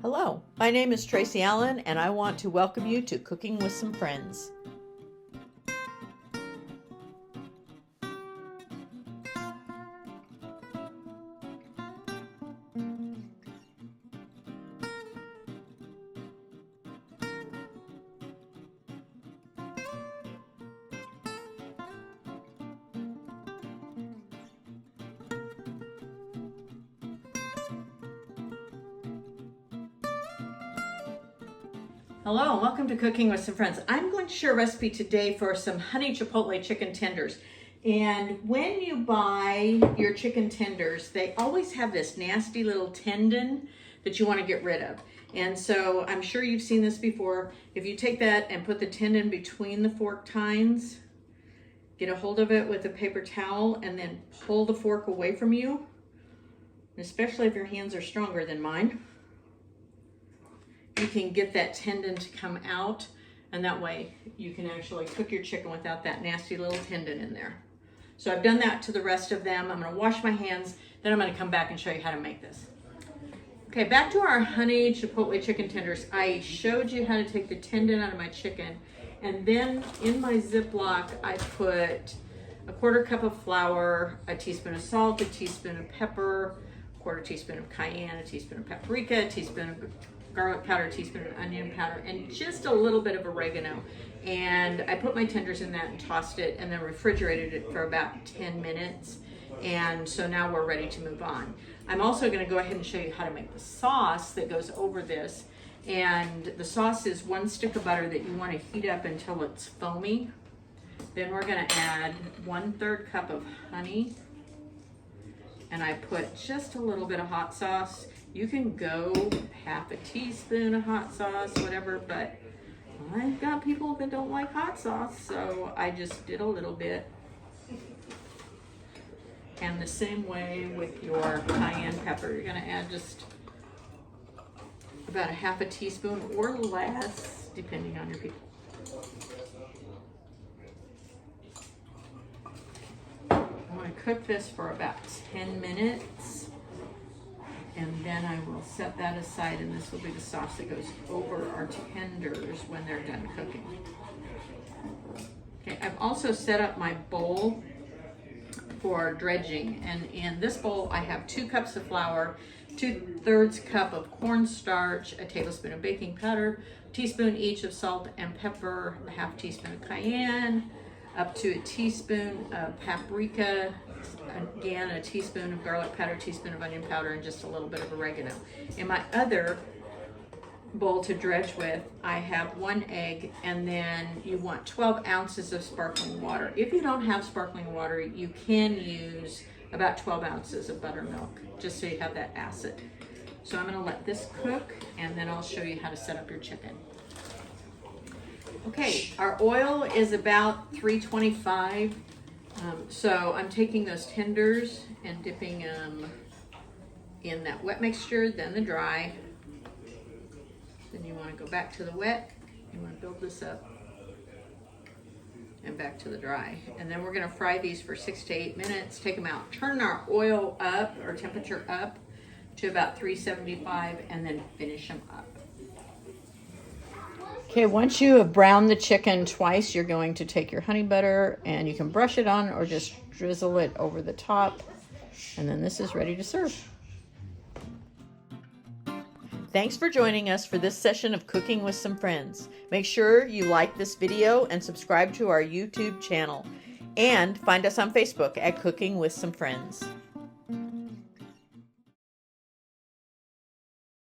Hello, my name is Tracy Allen and I want to welcome you to Cooking with Some Friends. Hello and welcome to Cooking with Some Friends. I'm going to share a recipe today for some honey chipotle chicken tenders. And when you buy your chicken tenders, they always have this nasty little tendon that you want to get rid of. And so I'm sure you've seen this before. If you take that and put the tendon between the fork tines, get a hold of it with a paper towel and then pull the fork away from you, especially if your hands are stronger than mine. You can get that tendon to come out, and that way you can actually cook your chicken without that nasty little tendon in there. So I've done that to the rest of them. I'm gonna wash my hands, then I'm gonna come back and show you how to make this. Okay, back to our honey chipotle chicken tenders. I showed you how to take the tendon out of my chicken, and then in my Ziploc, I put a 1/4 cup of flour, a teaspoon of salt, a teaspoon of pepper, 1/4 teaspoon of cayenne, a teaspoon of paprika, a teaspoon of garlic powder, a teaspoon of onion powder, and just a little bit of oregano. And I put my tenders in that and tossed it and then refrigerated it for about 10 minutes. And so now we're ready to move on. I'm also gonna go ahead and show you how to make the sauce that goes over this. And the sauce is 1 stick of butter that you wanna heat up until it's foamy. Then we're gonna add 1/3 cup of honey. And I put just a little bit of hot sauce. You can go 1/2 teaspoon of hot sauce, whatever, but I've got people that don't like hot sauce, so I just did a little bit. And the same way with your cayenne pepper. You're gonna add just about 1/2 teaspoon or less, depending on your people. I'm gonna cook this for about 10 minutes. And then I will set that aside, and this will be the sauce that goes over our tenders when they're done cooking. Okay, I've also set up my bowl for dredging, and in this bowl I have 2 cups of flour, 2/3 cup of cornstarch, a tablespoon of baking powder, a teaspoon each of salt and pepper, a 1/2 teaspoon of cayenne, up to a teaspoon of paprika, again a teaspoon of garlic powder, a teaspoon of onion powder, and just a little bit of oregano. In my other bowl to dredge with, I have 1 egg, and then you want 12 ounces of sparkling water. If you don't have sparkling water, you can use about 12 ounces of buttermilk, just so you have that acid. So I'm gonna let this cook, and then I'll show you how to set up your chicken. Okay, our oil is about 325. So I'm taking those tenders and dipping them in that wet mixture, then the dry. Then you want to go back to the wet. You want to build this up and back to the dry. And then we're going to fry these for 6 to 8 minutes. Take them out. Turn our oil up, or temperature up, to about 375, and then finish them up. Okay, once you have browned the chicken twice, you're going to take your honey butter, and you can brush it on or just drizzle it over the top. And then this is ready to serve. Thanks for joining us for this session of Cooking with Some Friends. Make sure you like this video and subscribe to our YouTube channel. And find us on Facebook at Cooking with Some Friends.